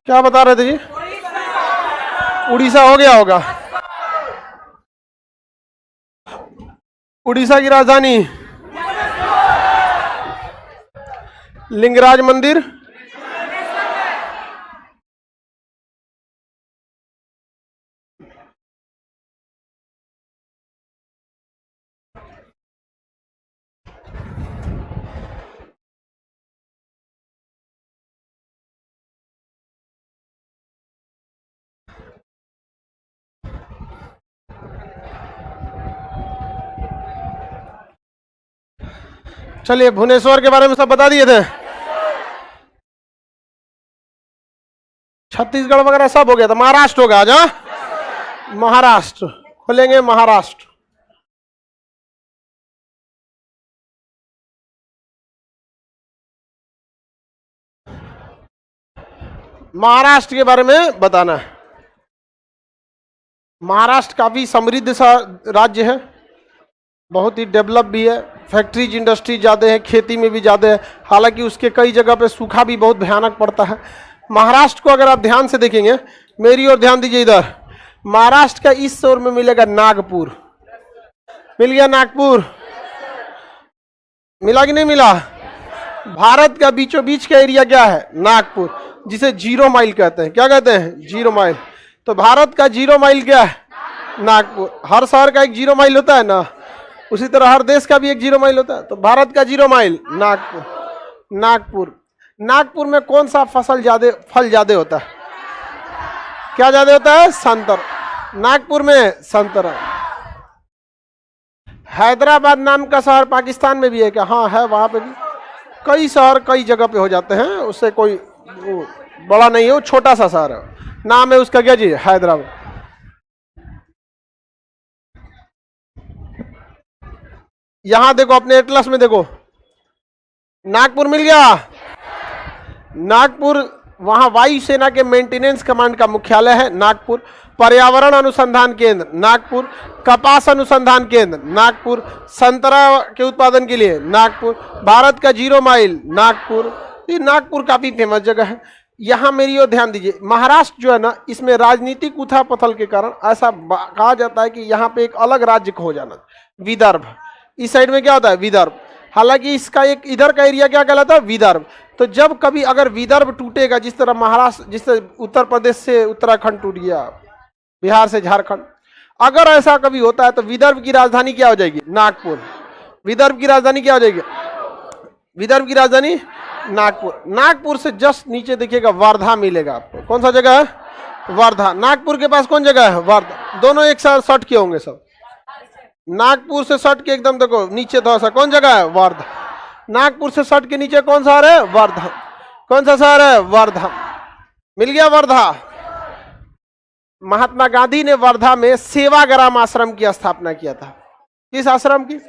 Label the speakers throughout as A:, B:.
A: क्या बता रहे थे जी? उड़ीसा हो गया होगा। उड़ीसा की राजधानी लिंगराज मंदिर, चलिए भुवनेश्वर के बारे में सब बता दिए थे। छत्तीसगढ़ वगैरह सब हो गया था। महाराष्ट्र होगा आज। हाँ, महाराष्ट्र खोलेंगे। महाराष्ट्र महाराष्ट्र के बारे में बताना है। महाराष्ट्र काफी समृद्ध सा राज्य है, बहुत ही डेवलप भी है, फैक्ट्रीज इंडस्ट्री ज़्यादा है, खेती में भी ज़्यादा है। हालांकि उसके कई जगह पे सूखा भी बहुत भयानक पड़ता है। महाराष्ट्र को अगर आप ध्यान से देखेंगे, मेरी ओर ध्यान दीजिए इधर, महाराष्ट्र का इस ओर में मिलेगा नागपुर। मिल गया नागपुर? मिला कि नहीं मिला? भारत का बीचों बीच का एरिया क्या है? नागपुर, जिसे 0 माइल कहते हैं। क्या कहते हैं? 0 माइल। तो भारत का 0 माइल क्या है? नागपुर। हर शहर का एक 0 माइल होता है ना, उसी तरह हर देश का भी एक 0 माइल होता है। तो भारत का 0 माइल नागपुर। नागपुर नागपुर में कौन सा फल ज्यादा होता है? क्या ज्यादा होता है? संतरा। नागपुर में संतरा। हैदराबाद नाम का शहर पाकिस्तान में भी है क्या? हाँ है, वहां पे भी कई शहर कई जगह पे हो जाते हैं, उससे कोई बड़ा नहीं है, वो छोटा सा शहर है। नाम है उसका क्या जी? हैदराबाद। यहां देखो, अपने एटलस में देखो, नागपुर मिल गया। नागपुर, वहां वायुसेना के मेंटेनेंस कमांड का मुख्यालय है नागपुर। पर्यावरण अनुसंधान केंद्र नागपुर। कपास अनुसंधान केंद्र नागपुर। संतरा के उत्पादन के लिए नागपुर। भारत का 0 माइल नागपुर। ये नागपुर काफी फेमस जगह है। यहाँ मेरी ओर ध्यान दीजिए, महाराष्ट्र जो है ना, इसमें राजनीतिक उथल-पुथल के कारण ऐसा कहा जाता है कि यहाँ पे एक अलग राज्य हो जाना, विदर्भ। इस साइड में क्या होता है? विदर्भ। हालांकि इसका एक इधर का एरिया क्या कहलाता है? विदर्भ। तो जब कभी अगर विदर्भ टूटेगा, जिस तरह महाराष्ट्र, जिस उत्तर प्रदेश से उत्तराखंड टूट गया, बिहार से झारखंड, अगर ऐसा कभी होता है तो विदर्भ की राजधानी क्या हो जाएगी? नागपुर। विदर्भ की राजधानी क्या हो जाएगी? विदर्भ की राजधानी नागपुर। नागपुर से जस्ट नीचे देखिएगा वर्धा मिलेगा आपको। कौन सा जगह है? वर्धा। नागपुर के पास कौन जगह है? वर्धा। दोनों एक साथ सट के होंगे सब। नागपुर से सट के एकदम देखो नीचे थोड़ा सा, कौन जगह है? वर्धा। नागपुर से सट के नीचे कौन सा शहर है? वर्धा। कौन सा शहर है? वर्धा। मिल गया वर्धा। महात्मा गांधी ने वर्धा में सेवाग्राम आश्रम की स्थापना किया था। किस आश्रम की?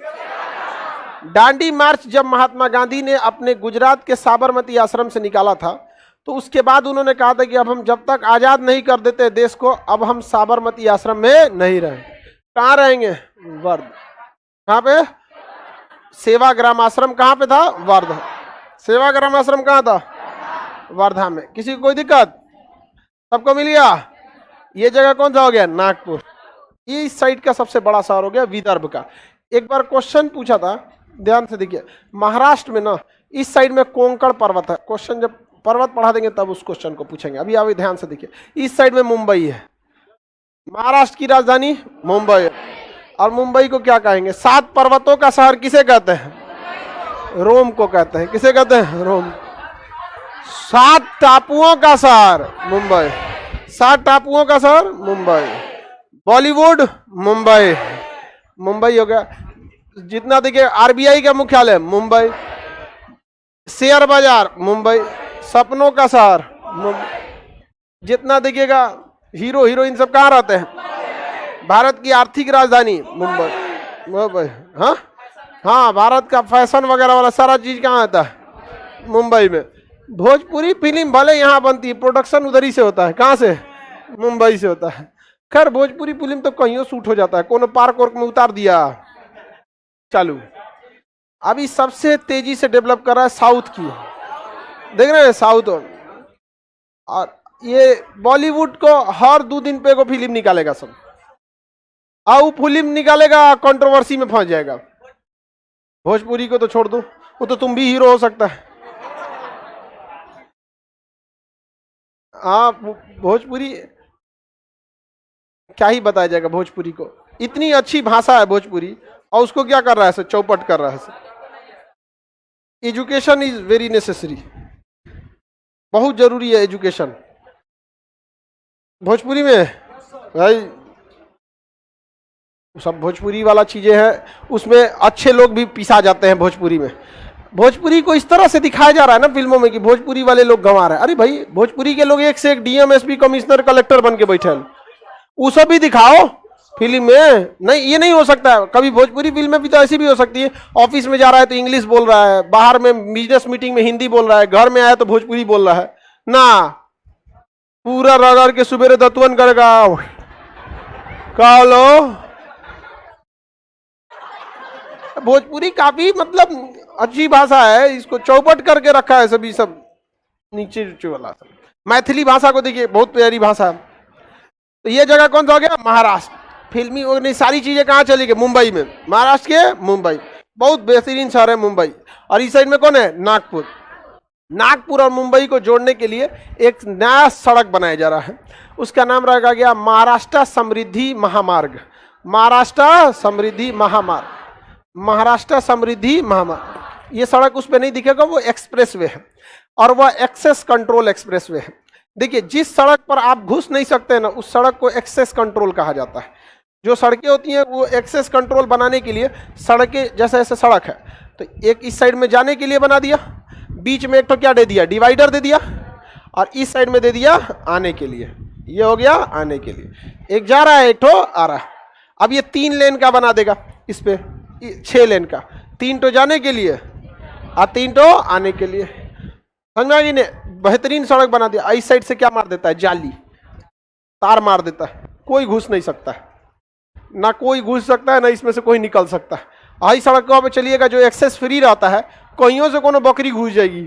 A: दांडी मार्च जब महात्मा गांधी ने अपने गुजरात के साबरमती आश्रम से निकाला था, तो उसके बाद उन्होंने कहा था कि अब हम जब तक आजाद नहीं कर देते देश को, अब हम साबरमती आश्रम में नहीं रहें। कहाँ रहेंगे? वर्धा। कहाँ पे? सेवाग्राम आश्रम कहाँ पे था? वर्धा। सेवाग्राम आश्रम कहाँ था? वर्धा में। किसी को कोई दिक्कत? सबको मिल गया? ये जगह कौन सा हो गया? नागपुर। ये इस साइड का सबसे बड़ा शहर हो गया, विदर्भ का। एक बार क्वेश्चन पूछा था, ध्यान से देखिए, महाराष्ट्र में ना इस साइड में कोंकण पर्वत है। क्वेश्चन जब पर्वत पढ़ा देंगे तब उस क्वेश्चन को पूछेंगे। अभी आप ध्यान से देखिए, इस साइड में मुंबई है। महाराष्ट्र की राजधानी मुंबई है। और मुंबई को क्या कहेंगे? 7 पर्वतों का शहर किसे कहते हैं? रोम को कहते हैं। किसे कहते हैं? रोम। 7 टापुओं का शहर मुंबई। 7 टापुओं का शहर मुंबई। बॉलीवुड मुंबई। मुंबई हो गया। जितना देखिए, आरबीआई का मुख्यालय मुंबई। शेयर बाजार मुंबई। सपनों का शहर मुंबई। जितना देखिएगा, हीरो हीरोइन सब कहाँ रहते हैं? भारत की आर्थिक राजधानी मुंबई। मुंबई। हाँ हाँ, भारत का फैशन वगैरह वाला सारा चीज कहाँ आता है? मुंबई में। भोजपुरी फिल्म भले यहाँ बनती है, प्रोडक्शन उधर ही से होता है। कहाँ से? मुंबई से होता है। खैर भोजपुरी फिल्म तो कहीं शूट हो जाता है, कोनो पार्क वार्क में उतार दिया, चालू। अभी सबसे तेजी से डेवलप कर रहा है साउथ की, देख रहे हैं साउथ। और ये बॉलीवुड को हर 2 दिन पे को फिल्म निकालेगा सब, और फिल्म निकालेगा कंट्रोवर्सी में फंस जाएगा। भोजपुरी को तो छोड़ दो, वो तो तुम भी हीरो हो सकता है। हाँ, भोजपुरी क्या ही बताया जाएगा भोजपुरी को, इतनी अच्छी भाषा है भोजपुरी, और उसको क्या कर रहा है, चौपट कर रहा है। एजुकेशन इज वेरी नेसेसरी, बहुत जरूरी है एजुकेशन भोजपुरी में भाई। सब भोजपुरी वाला चीजें हैं, उसमें अच्छे लोग भी पिसा जाते हैं भोजपुरी में। भोजपुरी को इस तरह से दिखाया जा रहा है ना फिल्मों में कि भोजपुरी वाले लोग गंवा रहे हैं। अरे भाई, भोजपुरी के लोग एक से एक डीएम, एसपी, कमिश्नर, कलेक्टर बन के बैठे हैं, वो सब भी दिखाओ फिल्म में। नहीं, ये नहीं हो सकता है। कभी भोजपुरी फिल्म में भी तो ऐसी भी हो सकती है, ऑफिस में जा रहा है तो इंग्लिश बोल रहा है, बाहर में बिजनेस मीटिंग में हिंदी बोल रहा है, घर में आया तो भोजपुरी बोल रहा है ना, पूरा रगड़ के सुबेरे दतवन करेगा। कहा लो भोजपुरी काफी मतलब अच्छी भाषा है, इसको चौपट करके रखा है सभी, सब नीचे नीचे वाला। मैथिली भाषा को देखिए, बहुत प्यारी भाषा है। तो ये जगह कौन सा हो गया, महाराष्ट्र। फिल्मी और सारी चीजें कहाँ चली गई, मुंबई में। महाराष्ट्र के मुंबई बहुत बेहतरीन शहर है मुंबई। और इस साइड में कौन है, नागपुर। नागपुर और मुंबई को जोड़ने के लिए एक नया सड़क बनाया जा रहा है, उसका नाम रखा गया महाराष्ट्र समृद्धि महामार्ग। महाराष्ट्र समृद्धि महामार्ग, महाराष्ट्र समृद्धि महामार्ग। ये सड़क उस पर नहीं दिखेगा, वो एक्सप्रेस वे है, और वह एक्सेस कंट्रोल एक्सप्रेस वे है। देखिए, जिस सड़क पर आप घुस नहीं सकते ना, उस सड़क को एक्सेस कंट्रोल कहा जाता है। जो सड़कें होती हैं वो एक्सेस कंट्रोल बनाने के लिए, सड़कें जैसे ऐसे सड़क है तो एक इस साइड में जाने के लिए बना दिया, बीच में एक तो क्या दे दिया, डिवाइडर दे दिया, और इस साइड में दे दिया आने के लिए। ये हो गया आने के लिए, एक जा रहा है एक तो आ रहा है। अब ये 3 लेन का बना देगा, इस पे 6 लेन का, 3 तो जाने के लिए और 3 तो आने के लिए। समझ में ने बेहतरीन सड़क बना दिया। इस साइड से क्या मार देता है, जाली, तार मार देता है, कोई घुस नहीं सकता है, ना कोई घुस सकता है ना इसमें से कोई निकल सकता है। आई सड़कों पे चलिएगा जो एक्सेस फ्री रहता है, कहीं से कोनो बकरी घुस जाएगी,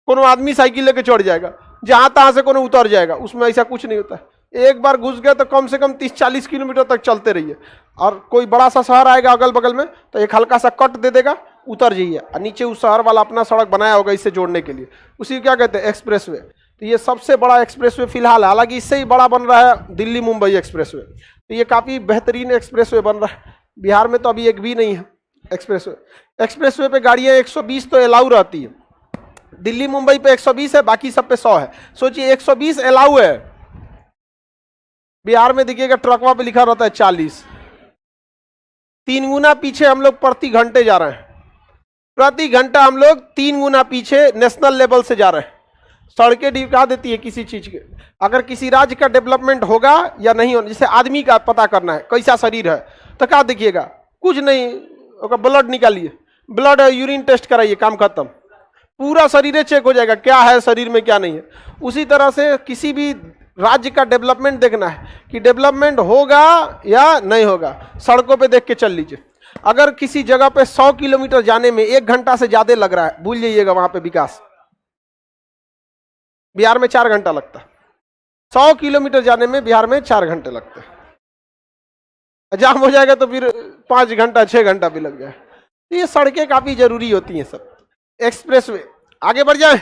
A: कोनो आदमी साइकिल लेके चढ़ जाएगा, जहां तहां से कोनो उतर जाएगा, उसमें ऐसा कुछ नहीं होता है। एक बार घुस गए तो कम से कम 30-40 किलोमीटर तक चलते रहिए, और कोई बड़ा सा शहर आएगा अगल बगल में तो एक हल्का सा कट दे देगा, उतर जाइए, और नीचे उस शहर वाला अपना सड़क बनाया होगा इससे जोड़ने के लिए, उसी क्या कहते हैं, एक्सप्रेस वे। तो ये सबसे बड़ा एक्सप्रेस वे फिलहाल, हालांकि इससे ही बड़ा बन रहा है दिल्ली मुंबई एक्सप्रेस वे। तो ये काफ़ी बेहतरीन एक्सप्रेस वे बन रहा है। बिहार में तो अभी एक भी नहीं है एक्सप्रेस वे। एक्सप्रेस वे पे गाड़ियाँ 120 तो अलाउ रहती है, दिल्ली मुंबई पे 120 है, बाकी सब पे 100 है। सोचिए 120 अलाउ है, बिहार में देखिएगा ट्रकवा पे लिखा रहता है 40। 3 गुना पीछे हम लोग प्रति घंटे जा रहे हैं, प्रति घंटा हम लोग 3 गुना पीछे नेशनल लेवल से जा रहे हैं। सड़कें दिखा देती है किसी चीज के, अगर किसी राज्य का डेवलपमेंट होगा या नहीं होगा, जैसे आदमी का पता करना है कैसा शरीर है, तो क्या देखिएगा, कुछ नहीं, ब्लड निकालिए, ब्लड यूरिन टेस्ट कराइए, काम खत्म, पूरा शरीर चेक हो जाएगा क्या है शरीर में क्या नहीं है। उसी तरह से किसी भी राज्य का डेवलपमेंट देखना है कि डेवलपमेंट होगा या नहीं होगा, सड़कों पे देख के चल लीजिए। अगर किसी जगह पे 100 किलोमीटर जाने में 1 घंटा से ज्यादा लग रहा है, भूल जाइएगा वहां पे विकास। बिहार में 4 घंटा लगता है, 100 किलोमीटर जाने में बिहार में 4 घंटे लगते हैं। जाम हो जाएगा तो फिर 5 घंटा 6 घंटा भी लग जाए। तो ये सड़कें काफी जरूरी होती हैं सब। एक्सप्रेसवे आगे बढ़ जाए।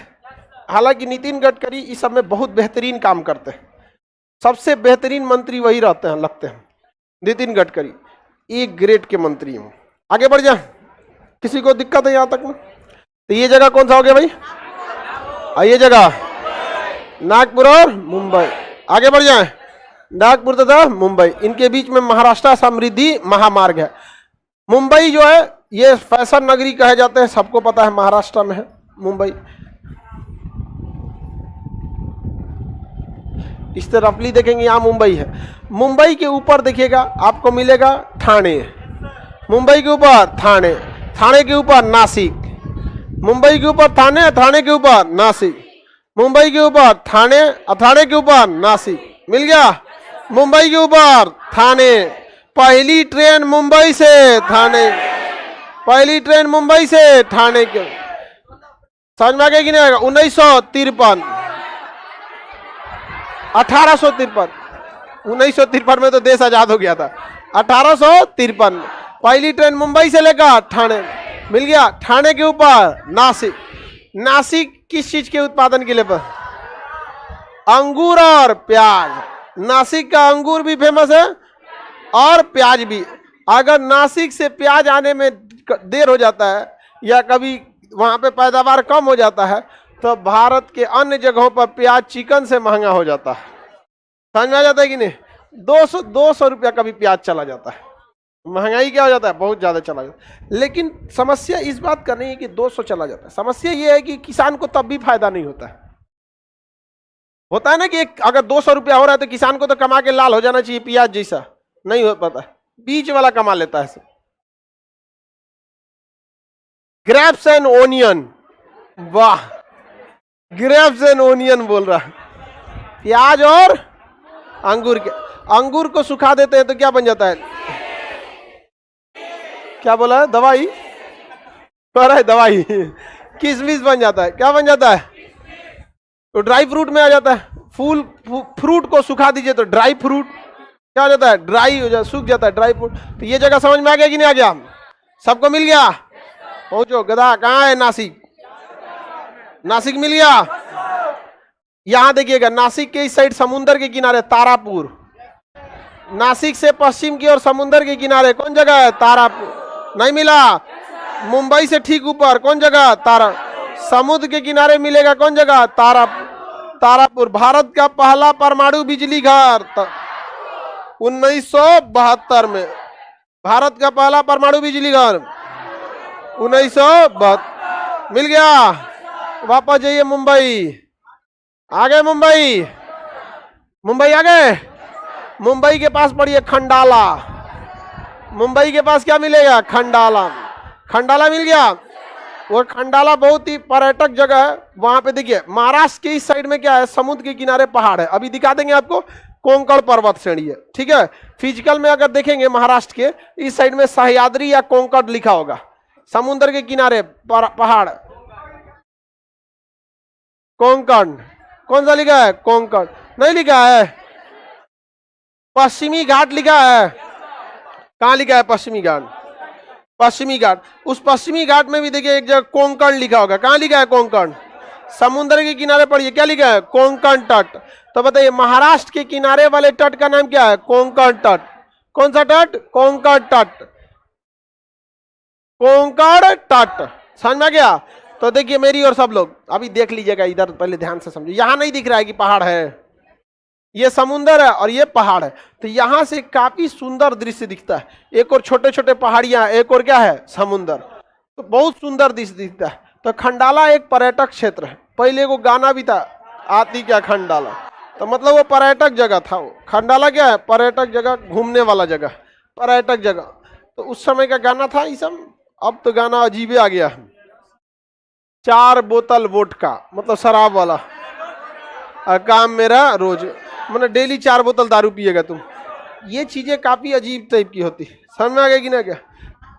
A: हालांकि नितिन गडकरी इस सब में बहुत बेहतरीन काम करते हैं, सबसे बेहतरीन मंत्री वही रहते हैं लगते हैं, नितिन गडकरी एक ग्रेड के मंत्री हैं। आगे बढ़ जाए, किसी को दिक्कत है यहां तक में? तो ये जगह कौन सा हो गया भाई, ये जगह नागपुर और मुंबई। आगे बढ़ जाए, नागपुर तथा मुंबई, इनके बीच में महाराष्ट्र समृद्धि महामार्ग है। मुंबई जो है ये फैशन नगरी कहे जाते हैं, सबको पता है, महाराष्ट्र में है मुंबई। इस तरह रफली देखेंगे यहाँ मुंबई है। मुंबई के ऊपर देखिएगा आपको मिलेगा ठाणे, मुंबई के ऊपर थाने, थाने के ऊपर नासिक, मुंबई के ऊपर थाने, थाने के ऊपर नासिक, मुंबई के ऊपर थाने, थाने के ऊपर नासिक, मिल गया। मुंबई के ऊपर थाने, पहली ट्रेन मुंबई से थाने, पहली ट्रेन मुंबई से थाने के, समझ में आ गया कि नहीं आएगा? 1953 1853, 1953 में तो देश आजाद हो गया था। 1853 पहली ट्रेन मुंबई से लेकर ठाणे, मिल गया। ठाणे के ऊपर नासिक। नासिक किस चीज के उत्पादन के लिए पर? अंगूर और प्याज। नासिक का अंगूर भी फेमस है और प्याज भी। अगर नासिक से प्याज आने में देर हो जाता है या कभी वहां पे पैदावार कम हो जाता है तो भारत के अन्य जगहों पर प्याज चिकन से महंगा हो जाता है। समझ में आ जाता है कि नहीं? 200 रुपया कभी प्याज चला जाता है। महंगाई क्या हो जाता है? बहुत ज्यादा चला जाता है। लेकिन समस्या इस बात का नहीं है कि 200 चला जाता है, समस्या यह है कि किसान को तब भी फायदा नहीं होता है। होता है ना कि अगर 200 रुपया हो रहा है तो किसान को तो कमा के लाल हो जाना चाहिए, प्याज जैसा नहीं हो पाता है, बीच वाला कमा लेता है। ग्रेप्स एंड ओनियन, वाह, ग्रेप्स एंड ओनियन बोल रहा है। प्याज और अंगूर के, अंगूर को सुखा देते हैं तो क्या बन जाता है? क्या बोला है? दवाई कह रहा है, दवाई किशमिश बन जाता है। क्या बन जाता है? तो ड्राई फ्रूट में आ जाता है। फूल फ्रूट को सुखा दीजिए तो ड्राई फ्रूट क्या हो जाता है? ड्राई हो जाता, सूख जाता है, ड्राई फ्रूट। तो ये जगह समझ में आ गया कि नहीं आ गया? सबको मिल गया? पहुंचो। गधा कहाँ है? नासिक। नासिक मिल गया। यहां देखिएगा, नासिक के इस साइड समुंदर के किनारे तारापुर। नासिक से पश्चिम की ओर समुंदर के किनारे कौन जगह है? तारापुर। नहीं मिला? मुंबई से ठीक ऊपर कौन जगह? तारा। समुद्र के किनारे मिलेगा कौन जगह? तारापुर। भारत का पहला परमाणु बिजली घर 1972 में। भारत का पहला परमाणु बिजली घर 1972 मिल गया। वापस जाइए मुंबई। आ गए मुंबई? मुंबई आ गए? मुंबई के पास पड़िए खंडाला। मुंबई के पास क्या मिलेगा? खंडाला। खंडाला मिल गया। वो खंडाला बहुत ही पर्यटक जगह है। वहां पे देखिए, महाराष्ट्र के इस साइड में क्या है? समुद्र के किनारे पहाड़ है। अभी दिखा देंगे आपको, कोंकण पर्वत श्रेणी है, ठीक है। फिजिकल में अगर देखेंगे महाराष्ट्र के इस साइड में सह्याद्री या कोंकण लिखा होगा। समुद्र के किनारे पहाड़, कोंकण। कौन सा लिखा है? कोंकण नहीं लिखा है। पश्चिमी घाट लिखा है। कहां लिखा है? पश्चिमी घाट। पश्चिमी घाट। उस पश्चिमी घाट में भी देखिए एक जगह कोंकण लिखा होगा। कहां लिखा है? कोंकण। समुद्र के किनारे पड़िए, क्या लिखा है? कोंकण तट। तो बताइए, महाराष्ट्र के किनारे वाले तट का नाम क्या है? कोंकण तट। कौन सा तट? कोंकण तट। कोंकण तट। समझ में आ गया? तो देखिए मेरी और सब लोग अभी देख लीजिएगा, इधर पहले ध्यान से समझिए। यहां नहीं दिख रहा है कि पहाड़ है, ये समुंदर है और ये पहाड़ है। तो यहां से काफी सुंदर दृश्य दिखता है। एक और छोटे छोटे पहाड़ियां, एक और क्या है? समुंदर। तो बहुत सुंदर दृश्य दिखता है। तो खंडाला एक पर्यटक क्षेत्र है। पहले वो गाना भी था, आती क्या खंडाला। तो मतलब वो पर्यटक जगह था। वो खंडाला क्या है? पर्यटक जगह, घूमने वाला जगह, पर्यटक जगह। तो उस समय का गाना था ये सब। अब तो गाना अजीबे आ गया है। 4 बोतल वोडका, मतलब शराब वाला। काम मेरा रोज, मतलब डेली 4 बोतल दारू पिएगा तुम। ये चीजें काफी अजीब टाइप की होती है। समझ में आ गया कि ना? क्या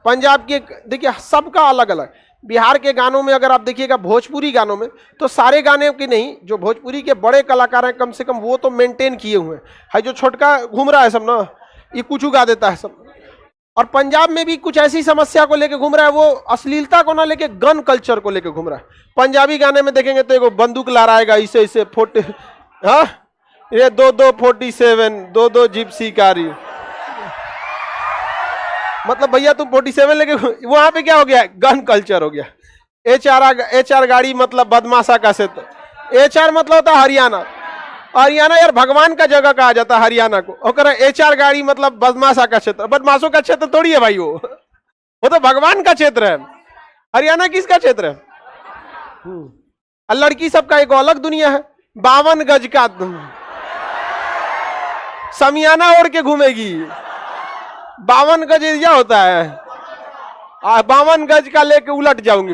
A: पंजाब के देखिए, सबका अलग अलग। बिहार के गानों में अगर आप देखिएगा, भोजपुरी गानों में, तो सारे गाने के नहीं, जो भोजपुरी के बड़े कलाकार हैं कम से कम वो तो मेंटेन किए हुए हैं। जो छोटका घूम रहा है सब ना, ये कुछ गा देता है सब। और पंजाब में भी कुछ ऐसी समस्या को लेकर घूम रहा है, वो अश्लीलता को ना लेके गन कल्चर को लेकर घूम रहा है। पंजाबी गाने में देखेंगे तो एगो बंदूक लहराएगा, इसे इसे फोटे, हाँ, ये 2-2-47, 2-2 जिप्सी कारी। मतलब भैया तुम 47 लेके, वहां पे क्या हो गया? गन कल्चर हो गया। HR गाड़ी मतलब बदमाशा का क्षेत्र। HR मतलब होता है हरियाणा। हरियाणा यार भगवान का जगह कहा जाता है हरियाणा को। और HR गाड़ी मतलब बदमाशा का क्षेत्र। बदमाशों का क्षेत्र थोड़ी है भाई, वो तो भगवान का क्षेत्र है। हरियाणा किसका क्षेत्र है? और लड़की सबका एक अलग दुनिया है। 52 गज का समियाना ओढ़ के घूमेगी। 52 गज एरिया होता है, 52 गज का लेके उलट जाऊंगी।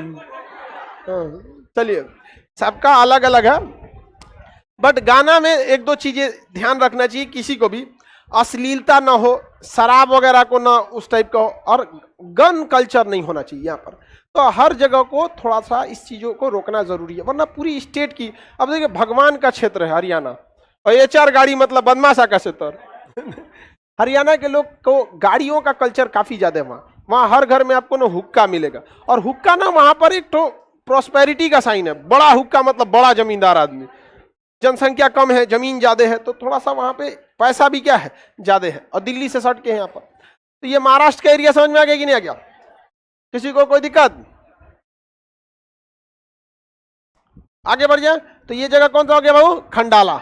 A: चलिए, सबका अलग अलग है। बट गाना में 1-2 चीजें ध्यान रखना चाहिए, किसी को भी अश्लीलता ना हो, शराब वगैरह को ना उस टाइप का हो, और गन कल्चर नहीं होना चाहिए यहाँ पर। तो हर जगह को थोड़ा सा इस चीजों को रोकना जरूरी है, वरना पूरी स्टेट की। अब देखिए, भगवान का क्षेत्र है हरियाणा, और HR गाड़ी मतलब बदमाशा का सेतर। हरियाणा के लोग को गाड़ियों का कल्चर काफी ज्यादा है वहाँ। वहाँ हर घर में आपको ना हुक्का मिलेगा, और हुक्का ना वहां पर एक तो प्रॉस्पेरिटी का साइन है। बड़ा हुक्का मतलब बड़ा जमींदार आदमी। जनसंख्या कम है, जमीन ज्यादा है, तो थोड़ा सा वहां पे पैसा भी क्या है, ज्यादा है। और दिल्ली से सट के यहाँ पर, तो ये महाराष्ट्र का एरिया समझ में आ गया कि नहीं आ गया? किसी को कोई दिक्कत? आगे बढ़ जाए तो ये जगह कौन सा हो गया बाबू? खंडाला।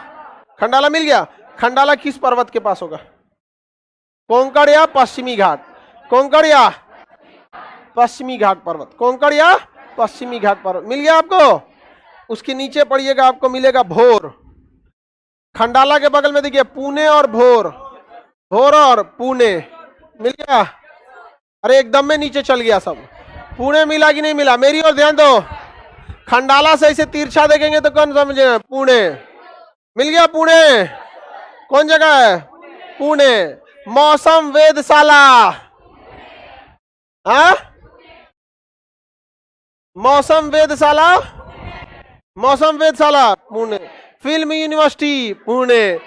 A: खंडाला मिल गया। खंडाला किस पर्वत के पास होगा? कोंकण या पश्चिमी घाट? कोंकण या पश्चिमी घाट पर्वत? कोंकण या पश्चिमी घाट पर्वत मिल गया आपको। उसके नीचे पढ़िएगा, आपको मिलेगा भोर। खंडाला के बगल में देखिए पुणे और भोर, भोर और पुणे मिल गया। अरे एकदम में नीचे चल गया सब। पुणे मिला कि नहीं मिला? मेरी ओर ध्यान दो। खंडाला से ऐसे तिरछा देखेंगे तो कौन समझे? पुणे मिल गया। पुणे कौन जगह है? पुणे। मौसम वेधशाला, हाँ मौसम वेधशाला, मौसम वेधशाला Pune. Film university Pune.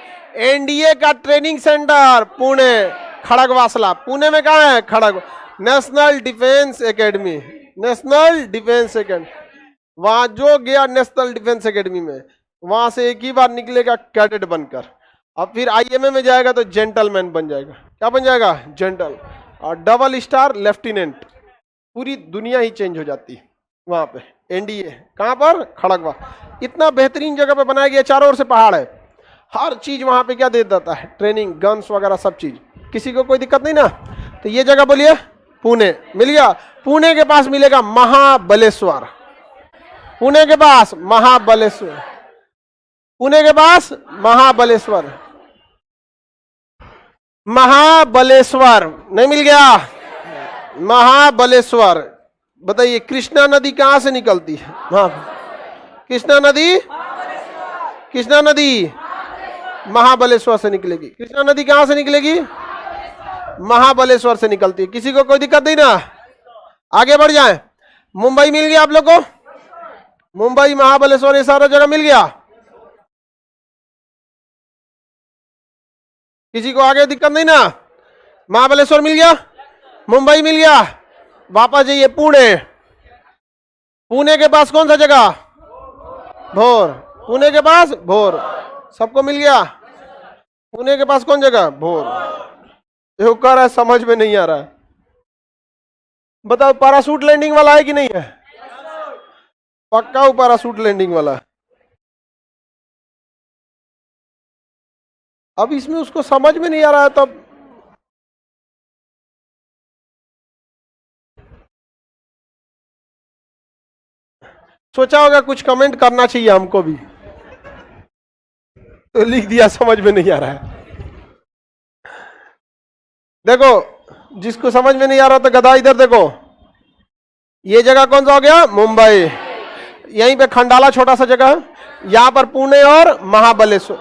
A: NDA का ट्रेनिंग सेंटर पुणे। खड़गवासला पुणे में कहा है? Khadak. National defence academy, national defence academy. वहां जो गया नेशनल डिफेंस एकेडमी में, वहां से एक ही बार निकलेगा कैडेट बनकर, और फिर IMA में जाएगा तो जेंटलमैन बन जाएगा। क्या बन जाएगा? जेंटल। और डबल स्टार लेफ्टिनेंट। पूरी दुनिया ही चेंज हो जाती है वहां पे। NDA कहां पर? खड़गवा। इतना बेहतरीन जगह पे बनाया गया, चारों ओर से पहाड़ है, हर चीज वहां पे क्या दे देता है, ट्रेनिंग, गन्स वगैरह सब चीज। किसी को कोई दिक्कत नहीं ना? तो ये जगह बोलिए पुणे मिल गया। पुणे के पास मिलेगा महाबलेश्वर। पुणे के पास महाबलेश्वर, पुणे के पास महाबलेश्वर। महाबलेश्वर नहीं मिल गया? महाबलेश्वर। बताइए कृष्णा नदी कहां से निकलती है? हाँ कृष्णा नदी, कृष्णा नदी महाबलेश्वर से निकलेगी। कृष्णा नदी कहां से निकलेगी? महाबलेश्वर से निकलती है। किसी को कोई दिक्कत नहीं ना? आगे बढ़ जाएं। मुंबई मिल गया आप लोग को? मुंबई, महाबलेश्वर, ये सारा जगह मिल गया। किसी को आगे दिक्कत नहीं ना? महाबलेश्वर मिल गया, मुंबई मिल गया। वापस जाइए पुणे। पुणे के पास कौन सा जगह? भोर। पुणे के पास भोर। सबको मिल गया? पुणे के पास कौन जगह? भोर। ये कह रहा है समझ में नहीं आ रहा है। बताओ पैराशूट लैंडिंग वाला है कि नहीं है? पक्का वो पैराशूट लैंडिंग वाला है। अब इसमें उसको समझ में नहीं आ रहा है, तब सोचा होगा कुछ कमेंट करना चाहिए हमको भी, तो लिख दिया समझ में नहीं आ रहा है। देखो जिसको समझ में नहीं आ रहा तो गधा इधर देखो। ये जगह कौन सा हो गया? मुंबई। यहीं पे खंडाला छोटा सा जगह है, यहाँ पर पुणे और महाबलेश्वर।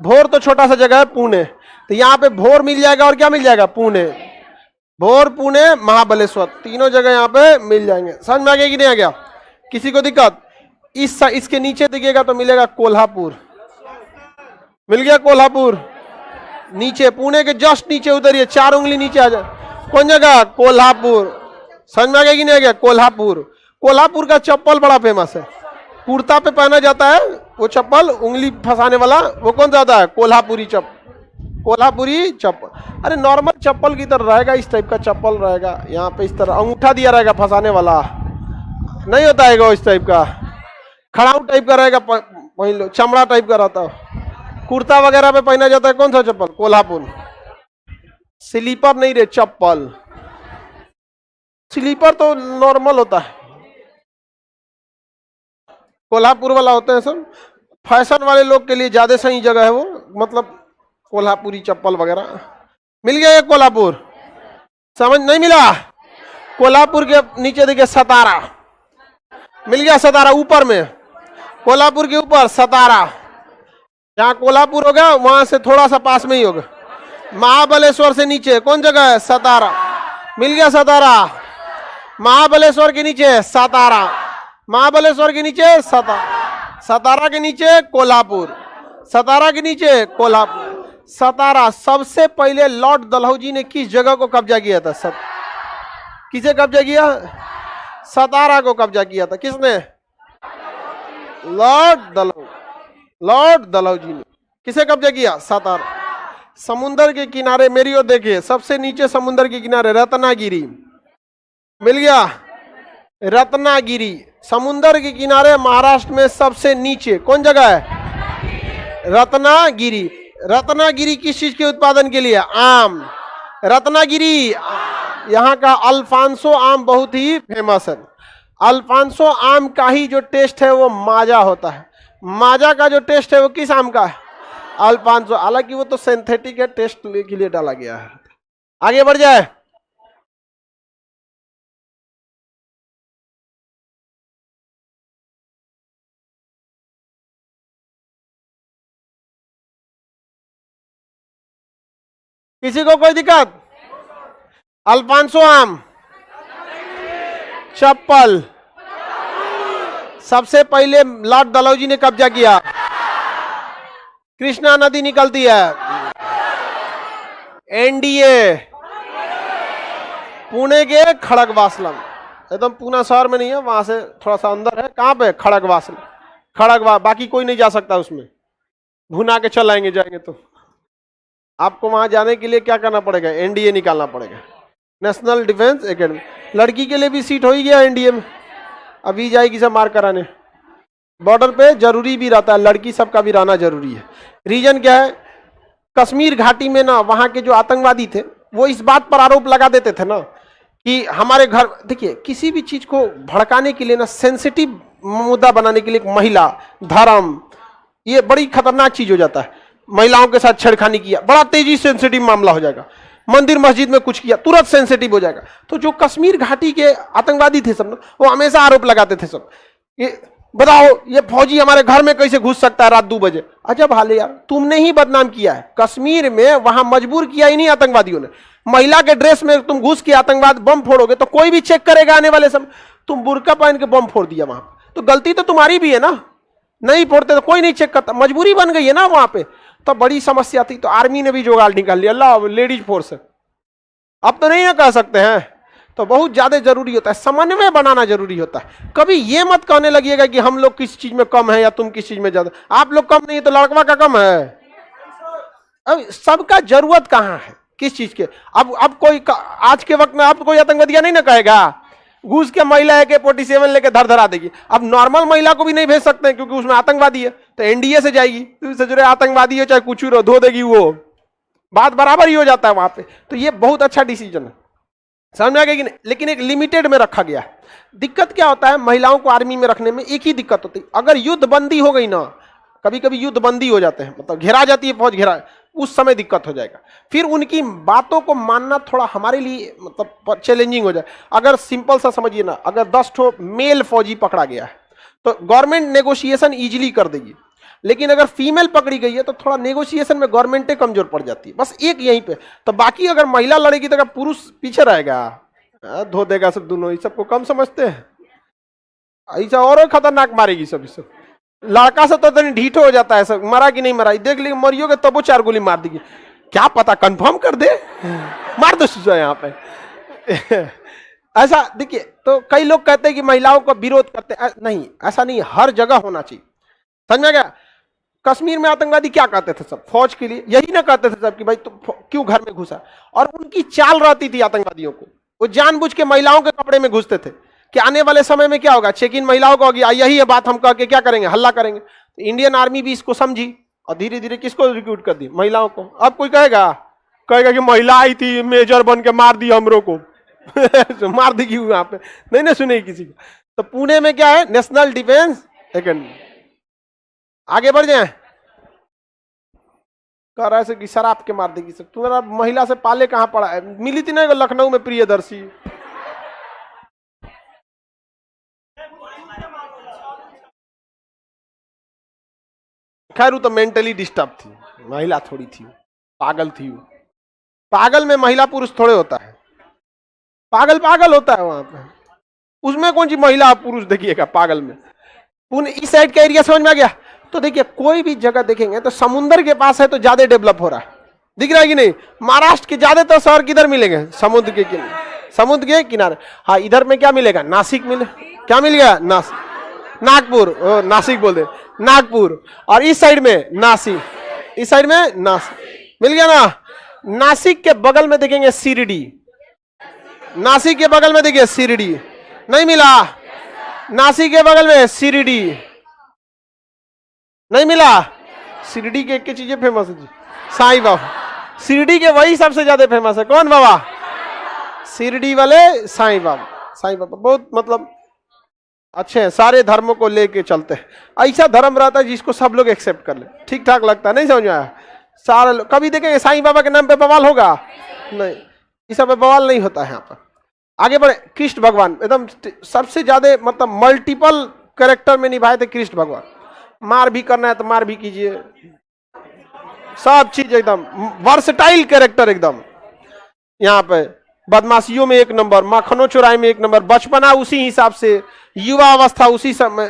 A: भोर तो छोटा सा जगह है पुणे, तो यहाँ पे भोर मिल जाएगा और क्या मिल जाएगा? पुणे। भोर, पुणे, महाबलेश्वर, तीनों जगह यहाँ पे मिल जाएंगे। समझ में आ गया कि नहीं आ गया? किसी को दिक्कत? इसके नीचे देखिएगा तो मिलेगा कोल्हापुर। मिल गया कोल्हापुर। नीचे पुणे के जस्ट नीचे उतरिए, 4 उंगली नीचे आ जाए। कौन जगह? कोल्हापुर। समझ में आ गया कि नहीं आ गया? कोल्हापुर। कोल्हापुर का चप्पल बड़ा फेमस है, कुर्ता पे पहना जाता है वो चप्पल, उंगली फंसाने वाला, वो कौन सा होता है? कोल्हापुरी चप्पल। कोल्हापुरी चप्पल। अरे नॉर्मल चप्पल की तरह रहेगा, इस टाइप का चप्पल रहेगा, यहाँ पे इस तरह अंगूठा दिया रहेगा फंसाने वाला, नहीं होता है इस टाइप का, खड़ाऊ टाइप का रहेगा, वही लो चमड़ा टाइप का रहता है, कुर्ता वगैरह पे पहना जाता है। कौन सा चप्पल? कोल्हापुर। स्लीपर नहीं रे, चप्पल। स्लीपर तो नॉर्मल होता है, कोल्हापुर वाला होता है सब। फैशन वाले लोग के लिए ज्यादा सही जगह है वो, मतलब कोल्हापुरी चप्पल वगैरह। मिल गया ये कोल्हापुर? समझ नहीं मिला? कोल्हापुर के नीचे देखिए सतारा। मिल गया सतारा ऊपर में, कोल्हापुर के ऊपर सतारा। जहाँ कोल्हापुर होगा वहां से थोड़ा सा पास में ही होगा। महाबलेश्वर से नीचे कौन जगह है? सतारा। मिल गया सतारा। महाबलेश्वर के नीचे सतारा, महाबलेश्वर के नीचे सतारा, सतारा के नीचे कोल्हापुर, सतारा के नीचे कोल्हापुर। सतारा सबसे पहले लॉर्ड डलहौजी ने किस जगह को कब्जा किया था? किसे कब्जा किया? सतारा को कब्जा किया था। किसने? लॉर्ड डलहौजी ने किसे कब्जा किया? सतारा। समुंदर के किनारे, मेरी ओर देखिए, सबसे नीचे समुंदर के किनारे रत्नागिरी मिल गया। रत्नागिरी समुंदर के किनारे महाराष्ट्र में सबसे नीचे कौन जगह है? रत्नागिरी। रत्नागिरी किस चीज के उत्पादन के लिए? आम। रत्नागिरी यहाँ का अल्फांसो आम बहुत ही फेमस है। अल्फांसो आम का ही जो टेस्ट है वो माजा होता है। माजा का जो टेस्ट है वो किस आम का है? अल्फांसो। हालांकि वो तो सिंथेटिक है, टेस्ट के लिए डाला गया है। आगे बढ़ जाए। किसी को कोई दिक्कत? अल्फांसो आम, चप्पल सबसे पहले लॉर्ड डलहौजी ने कब्जा किया। कृष्णा नदी निकलती है। एनडीए पुणे के खड़गवासलम, एकदम पूना शहर में नहीं है, वहां से थोड़ा सा अंदर है। कहां पे? खड़गवासलम। बाकी कोई नहीं जा सकता उसमें, भुना के चल आएंगे जाएंगे तो। आपको वहां जाने के लिए क्या करना पड़ेगा? एनडीए निकालना पड़ेगा, नेशनल डिफेंस एकेडमी। लड़की के लिए भी सीट हो ही गया एनडीए में, अभी जाएगी सब मार कराने। बॉर्डर पे जरूरी भी रहता है, लड़की सबका भी रहना जरूरी है। रीजन क्या है? कश्मीर घाटी में ना वहां के जो आतंकवादी थे वो इस बात पर आरोप लगा देते थे ना कि हमारे घर, देखिए किसी भी चीज को भड़काने के लिए ना, सेंसिटिव मुद्दा बनाने के लिए महिला, धर्म, ये बड़ी खतरनाक चीज हो जाता है। महिलाओं के साथ छेड़खानी किया, बड़ा तेजी सेंसिटिव मामला हो जाएगा। मंदिर मस्जिद में कुछ किया, तुरंत सेंसिटिव हो जाएगा। तो जो कश्मीर घाटी के आतंकवादी थे सब, वो हमेशा आरोप लगाते थे सब, ये बताओ ये फौजी हमारे घर में कैसे घुस सकता है रात 2 बजे। अजब हाल है यार, तुमने ही बदनाम किया है कश्मीर में, वहां मजबूर किया ही नहीं आतंकवादियों ने। महिला के ड्रेस में तुम घुस के आतंकवाद बम फोड़ोगे तो कोई भी चेक करेगा आने वाले समय। तुम बुर्का पहन के बम फोड़ दिया वहां, तो गलती तो तुम्हारी भी है ना। नहीं फोड़ते तो कोई नहीं चेक करता, मजबूरी बन गई है ना वहां पे, तो बड़ी समस्या थी। तो आर्मी ने भी जुगाड़ निकाल लिया, अल्लाह लेडीज फोर्स है। अब तो नहीं ना कह सकते हैं, तो बहुत ज्यादा जरूरी होता है, समन्वय बनाना जरूरी होता है। कभी ये मत कहने लगिएगा कि हम लोग किस चीज में कम है या तुम किस चीज में ज्यादा। आप लोग कम नहीं है तो लड़कवा का कम है। अब सबका जरूरत कहां है किस चीज के। अब कोई आज के वक्त में आप कोई आतंकवादिया नहीं ना कहेगा, घुस के महिला AK-47 लेके धर धरा देगी। अब नॉर्मल महिला को भी नहीं भेज सकते हैं क्योंकि उसमें आतंकवादी है, तो एनडीए से जाएगी, तो आतंकवादी हो चाहे कुछ हो, धो देगी, वो बात बराबर ही हो जाता है वहां पे। तो ये बहुत अच्छा डिसीजन है, समझ में आ गया कि नहीं। लेकिन एक लिमिटेड में रखा गया है। दिक्कत क्या होता है महिलाओं को आर्मी में रखने में? एक ही दिक्कत होती है, अगर युद्ध बंदी हो गई ना, कभी कभी युद्ध बंदी हो जाते हैं, मतलब घेरा जाती है फौज, घेरा, उस समय दिक्कत हो जाएगा। फिर उनकी बातों को मानना थोड़ा हमारे लिए मतलब चैलेंजिंग हो जाए। अगर सिंपल सा समझिए ना, अगर 10 ठो मेल फौजी पकड़ा गया है तो गवर्नमेंट नेगोशिएशन इजीली कर देगी, लेकिन अगर फीमेल पकड़ी गई है तो थोड़ा नेगोशिएशन में गवर्नमेंटें कमजोर पड़ जाती है, बस एक यहीं पे। तो बाकी अगर महिला लड़ेगी तो पुरुष पीछे रहेगा, धो देगा सब दोनों। ये सबको कम समझते हैं, ऐसा और खतरनाक मारेगी सब। लड़का से तो ढीठ हो जाता है सब, मरा कि नहीं मरा देख ली, मरियोगे तब वो 4 गोली मार देगी, क्या पता कंफर्म कर दे, मार दो सुझा यहाँ पे। ऐसा देखिए, तो कई लोग कहते हैं कि महिलाओं का विरोध करते हैं, नहीं ऐसा नहीं, हर जगह होना चाहिए, समझ में गया। कश्मीर में आतंकवादी क्या कहते थे सब फौज के लिए, यही ना कहते थे सब कि भाई तुम क्यों घर में घुसा। और उनकी चाल रहती थी आतंकवादियों को, वो जानबूझ के महिलाओं के कपड़े में घुसते थे कि आने वाले समय में क्या होगा, चेक इन महिलाओं को होगी, यही है बात, हम कह के क्या करेंगे, हल्ला करेंगे। तो इंडियन आर्मी भी इसको समझी और धीरे धीरे किसको रिक्रूट कर दी, महिलाओं को। अब कोई कहेगा कि महिला आई थी मेजर बन के मार दी हमरों को, मार देगी वहां पे, नहीं ना सुनेगी किसी को। तो पुणे में क्या है, नेशनल डिफेंस एकेडमी। आगे बढ़ जाए, कह रहा है कि शराब के मार देगी सब। तुम्हारा महिला से पाले कहां पड़ा है, मिली थी ना लखनऊ में प्रियदर्शी, खैर वो तो मेंटली डिस्टर्ब थी, महिला थोड़ी थी, पागल थी वो। पागल में महिला पुरुष थोड़े होता है, पागल पागल होता है वहां पे, उसमें कौन सी महिला पुरुष देखिएगा पागल में। इस साइड का एरिया समझ में आ गया। तो देखिए कोई भी जगह देखेंगे तो समुद्र के पास है तो ज्यादा डेवलप हो रहा है, दिख रहा है कि नहीं? महाराष्ट्र के ज्यादातर शहर किधर मिलेंगे? समुद्र के किनारे, समुद्र के किनारे। हाँ, इधर में क्या मिलेगा? नासिक मिले, क्या मिल गया? नागपुर, नासिक बोल दे, नागपुर। और इस साइड में नासिक, इस साइड में नासिक मिल गया ना। नासिक के बगल में देखेंगे शिरडी, नासिक के बगल में देखिए शिरडी, नहीं मिला? नासिक के बगल में शिरडी नहीं मिला? शिरडी के एक चीजें फेमस है जी, साईं बाबा। शिरडी के वही सबसे ज्यादा फेमस है, कौन बाबा? शिरडी वाले साईं बाबा। साईं बाबा बहुत मतलब अच्छे हैं, सारे धर्मों को लेके चलते हैं। ऐसा धर्म रहता है जिसको सब लोग एक्सेप्ट कर ले, ठीक ठाक लगता है, नहीं समझ में आया? सारे लोग कभी देखेंगे साईं बाबा के नाम पे बवाल होगा? नहीं, इस सब पे बवाल नहीं होता है यहाँ पर। आगे बढ़े, कृष्ण भगवान एकदम सबसे ज्यादा मतलब मल्टीपल कैरेक्टर में निभाए थे कृष्ण भगवान। मार भी करना है तो मार भी कीजिए, सब चीज एकदम वर्सटाइल कैरेक्टर एकदम। यहाँ पे बदमाशियों में एक नंबर, माखनों चुराई में एक नंबर, बचपना उसी हिसाब से, युवा अवस्था उसी समय,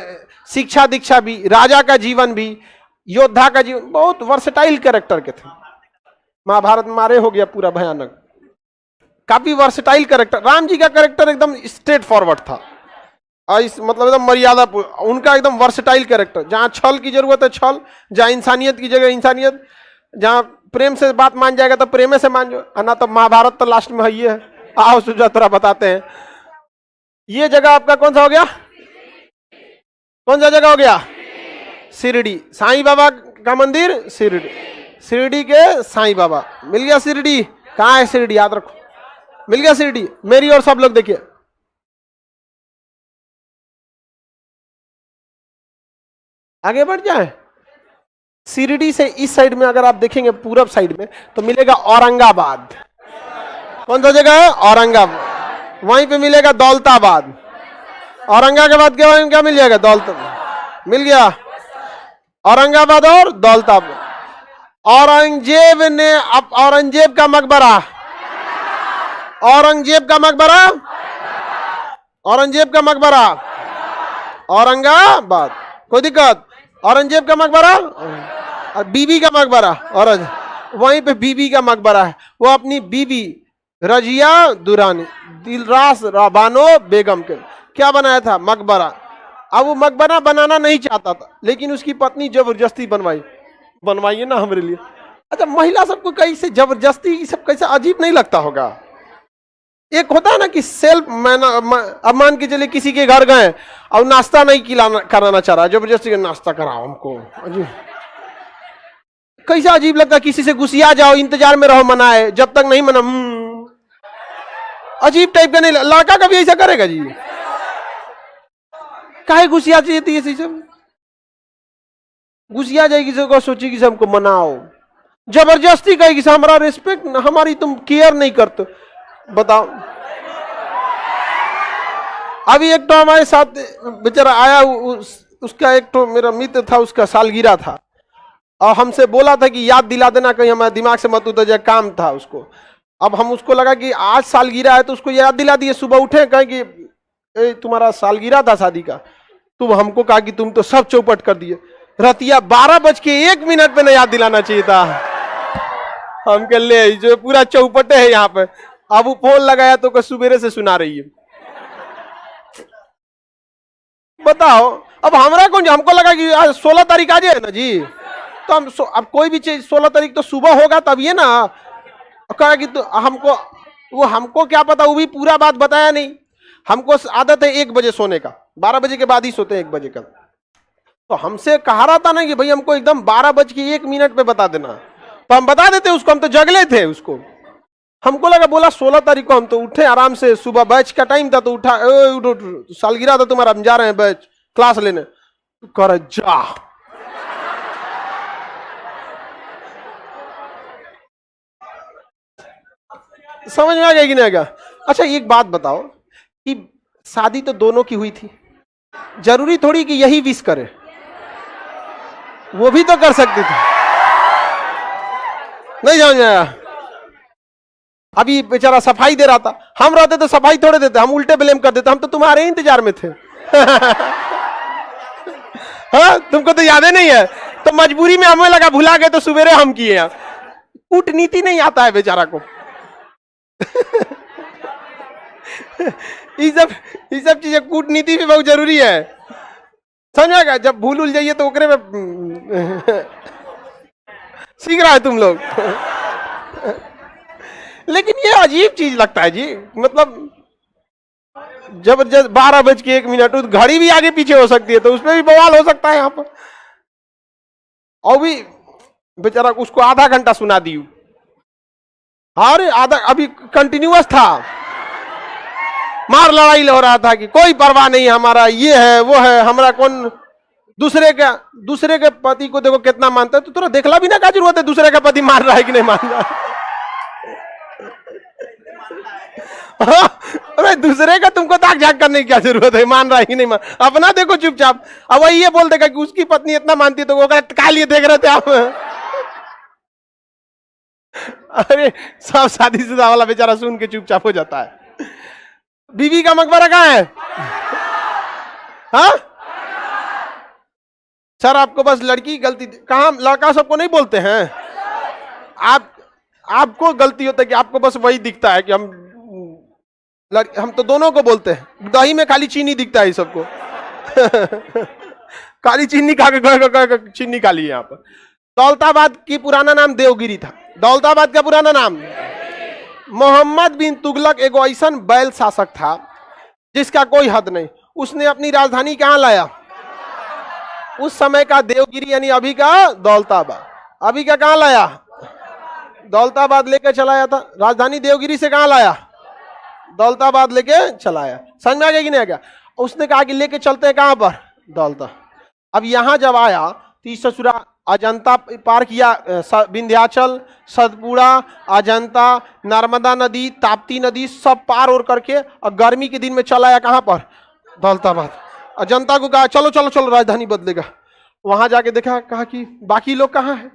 A: शिक्षा दीक्षा भी, राजा का जीवन भी, योद्धा का जीवन, बहुत वर्सटाइल कैरेक्टर के थे। महाभारत मारे हो गया पूरा भयानक, काफी वर्सटाइल कैरेक्टर। राम जी का कैरेक्टर एकदम स्ट्रेट फॉरवर्ड था, इस मतलब एकदम मर्यादा, उनका एकदम वर्सटाइल कैरेक्टर। जहां छल की जरूरत है छल, जहां इंसानियत की जगह इंसानियत, जहां प्रेम से बात मान जाएगा तो प्रेम से मान जाओ, ना तो महाभारत तो लास्ट में है ही है। आओ सुजात्रा बताते हैं। ये जगह आपका कौन सा हो गया? कौन सा जगह हो गया? शिरडी, साईं बाबा का मंदिर शिरडी, शिरडी के साईं बाबा। मिल गया शिरडी? कहाँ है शिरडी? याद रखो, मिल गया शिरडी। मेरी और सब लोग देखिए, आगे बढ़ जाए। शिरडी से इस साइड में अगर आप देखेंगे पूरब साइड में तो मिलेगा औरंगाबाद। कौन सा जगह है? औरंगाबाद। वहीं पे मिलेगा दौलताबाद। औरंगाबाद के बाद क्या मिल जाएगा? दौलताबाद मिल गया। औरंगाबाद और दौलताबाद। औरंगजेब ने, अब औरंगजेब का मकबरा, औरंगजेब का मकबरा, औरंगजेब का मकबरा औरंगाबाद, कोई दिक्कत? औरंगजेब का मकबरा और बीबी का मकबरा, और वहीं पे बीबी का मकबरा है। वो अपनी बीबी रजिया दुरानी दिलरास बानो बेगम के क्या बनाया था? मकबरा। अब वो मकबरा बनाना नहीं चाहता था, लेकिन उसकी पत्नी जबरदस्ती बनवाइए ना हमारे लिए। अच्छा, महिला सबको कैसे जबरदस्ती, ये सब कैसे अजीब नहीं लगता होगा? एक होता है ना कि सेल्फ अब मान के चलिए किसी के घर गए और नाश्ता नहीं कराना चाह रहा, जबरदस्ती नाश्ता कराओ हमको, अजीब कैसा अजीब लगता है। किसी से गुस्सिया जाओ, इंतजार में रहो मनाए, जब तक नहीं मना अजीब टाइप का नहीं। लड़का कभी ऐसा करेगा जी? काहे गुस्सिया जाती है? सब गुस्सिया जाएगी, सोचेगी कि हमको मनाओ, जबरदस्ती कहेगी हमारा रिस्पेक्ट, हमारी तुम केयर नहीं करते। बताओ, अभी एक तो हमारे साथ बेचारा आया, उसका एक तो मेरा मित्र था, उसका सालगिरह था और हमसे बोला था कि याद दिला देना, कहीं हमारे दिमाग से मत उतर जाए, काम था उसको। अब हम उसको लगा कि आज सालगिरह है तो उसको याद दिला दिए। सुबह उठे कहे कि तुम्हारा सालगिरह था शादी का, तुम हमको कहा कि तुम तो सब चौपट कर दिए। रतिया 12:01 पे ना याद दिलाना चाहिए था। हम कह ले जो पूरा चौपटे है यहाँ पे। अब वो फोन लगाया तो सुबेरे से सुना रही है। बताओ, अब हमारा कौन, हमको लगा कि आज 16 तारीख आज है ना जी, तो हम अब कोई भी चीज 16 तारीख तो सुबह होगा तब ये ना कहा कि तो हमको क्या पता, वो भी पूरा बात बताया नहीं। हमको आदत है 1 बजे सोने का, 12 बजे के बाद ही सोते हैं 1 बजे का। तो हमसे कहा रहा था ना कि भाई हमको एकदम 12:01 पे बता देना, तो हम बता देते उसको, हम तो जगले थे उसको। हमको लगा बोला 16 तारीख को, हम तो उठे आराम से, सुबह बैच का टाइम था तो उठा, उठो सालगिरह था तुम्हारा, हम जा रहे हैं बैच क्लास लेने। कर जा, समझ में आ गया कि नहीं आ गया? अच्छा एक बात बताओ कि शादी तो दोनों की हुई थी, जरूरी थोड़ी कि यही विश करे, वो भी तो कर सकती थी, नहीं समझ में आया? अभी बेचारा सफाई दे रहा था, हम रहते तो सफाई थोड़े देते, हम उल्टे ब्लेम कर देते, हम तो तुम्हारे इंतजार में थे। हाँ, तुमको तो याद ही नहीं है, तो मजबूरी में हमें लगा भुला गए तो सवेरे हम किए हैं। कूटनीति नहीं आता है बेचारा को। ये सब चीजें, कूटनीति भी बहुत जरूरी है, समझेगा। जब भूल उल जाइए तो ओकरे में सीख रहा है तुम लोग। लेकिन ये अजीब चीज लगता है जी, मतलब जबरदस्त 12:01, घड़ी भी आगे पीछे हो सकती है, तो उसमें भी बवाल हो सकता है यहाँ पर। और भी बेचारा उसको आधा घंटा सुना दी, अरे आधा, अभी कंटिन्यूअस था, मार लड़ाई हो रहा था कि कोई परवाह नहीं, हमारा ये है वो है, हमारा कौन, दूसरे के पति को देखो कितना मानता है, तो तुरा देखला भी ना क्या जरूरत है दूसरे का पति मार रहा है कि नहीं मार रहा है। अरे दूसरे का तुमको ताक झाक करने की क्या जरूरत है, मान रहा है कि नहीं मान, अपना देखो चुपचाप। अब वही ये बोल देगा कि उसकी पत्नी इतना मानती है, तो वो क्या लिए देख रहे थे आप। अरे सब शादीशुदा वाला बेचारा सुन के चुपचाप हो जाता है। बीवी का मकबरा कहाँ है? हाँ सर, आपको बस लड़की गलती, कहाँ लड़का सबको नहीं बोलते हैं। आपको गलती होता है कि आपको बस वही दिखता है कि हम तो दोनों को बोलते हैं। दही में खाली चीनी दिखता है सबको। खाली चीनी खा के चीनी खा ली यहाँ पर। दौलताबाद की पुराना नाम देवगिरी था। दौलताबाद का पुराना नाम, मोहम्मद बिन तुगलक एक ऐसा बैल शासक था जिसका कोई हद नहीं। उसने अपनी राजधानी कहाँ लाया? उस समय का देवगिरी यानी अभी का दौलताबाद। अभी का कहाँ लाया? दौलताबाद लेके चलाया था। राजधानी देवगिरी से कहाँ लाया? दौलताबाद लेके चलाया। समझ में आ गया कि नहीं आ गया? उसने कहा कि लेके चलते हैं कहाँ पर? दौलता। अब यहां जब आया तो इस ससुरा अजंता पार किया, विंध्याचल, सतपुड़ा, अजंता, नर्मदा नदी, ताप्ती नदी सब पार और करके, और गर्मी के दिन में चला आया कहां पर? दौलताबाद। अजंता को कहा चलो चलो चलो राजधानी बदलेगा। वहां जाके देखा, कहा कि बाकी लोग कहाँ है?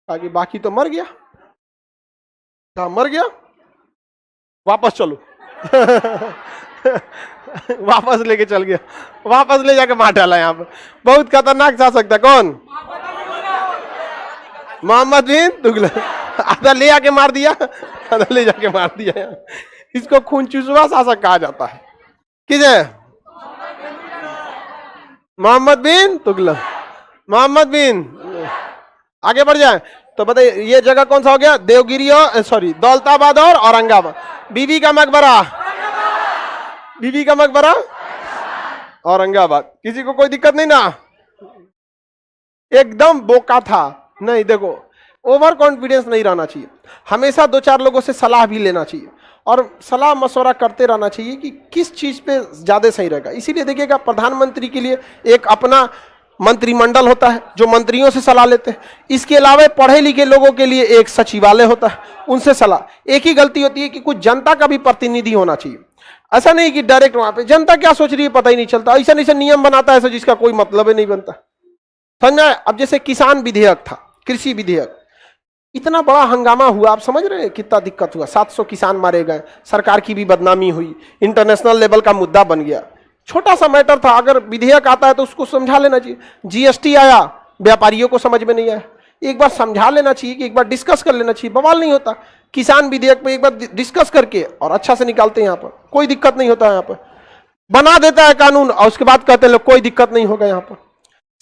A: कहा कि बाकी तो मर गया। कहा मर गया, वापस चलो। वापस लेके चल गया, वापस ले जाके मार डाला। यहाँ पर बहुत खतरनाक शासक था। कौन? मोहम्मद बिन तुगलक। आधा ले आके मार दिया, आधा ले जाके मार दिया। इसको खून चूसवा शासक कहा जाता है। किसे? मोहम्मद बिन तुगलक। मोहम्मद बिन, आगे बढ़ जाए तो बताइए ये जगह कौन सा हो गया? देवगिरी और सॉरी दौलताबाद और औरंगाबाद। बीवी का मकबरा, बीवी का मकबरा औरंगाबाद। किसी को कोई दिक्कत नहीं ना? एकदम बोका था। नहीं देखो, ओवर कॉन्फिडेंस नहीं रहना चाहिए। हमेशा 2-4 लोगों से सलाह भी लेना चाहिए और सलाह मशवरा करते रहना चाहिए कि किस चीज पे ज्यादा सही रहेगा। इसीलिए देखिएगा प्रधानमंत्री के लिए एक अपना मंत्रिमंडल होता है जो मंत्रियों से सलाह लेते हैं। इसके अलावा पढ़े लिखे लोगों के लिए एक सचिवालय होता है, उनसे सलाह। एक ही गलती होती है कि कुछ जनता का भी प्रतिनिधि होना चाहिए। ऐसा नहीं कि डायरेक्ट वहां पे जनता क्या सोच रही है पता ही नहीं चलता। ऐसा ऐसा नियम बनाता है ऐसा जिसका कोई मतलब ही नहीं बनता। समझ में? अब जैसे किसान विधेयक था, कृषि विधेयक, इतना बड़ा हंगामा हुआ। आप समझ रहे हैं कितना दिक्कत हुआ? 700 किसान मारे गए, सरकार की भी बदनामी हुई, इंटरनेशनल लेवल का मुद्दा बन गया। छोटा सा मैटर था, अगर विधेयक आता है तो उसको समझा लेना चाहिए। जीएसटी आया, व्यापारियों को समझ में नहीं आया, एक बार समझा लेना चाहिए कि एक बार डिस्कस कर लेना चाहिए, बवाल नहीं होता। किसान विधेयक पे एक बार डिस्कस करके और अच्छा से निकालते हैं, यहाँ पर कोई दिक्कत नहीं होता। यहाँ पर बना देता है कानून और उसके बाद कहते हैं लोग कोई दिक्कत नहीं होगा। यहाँ पर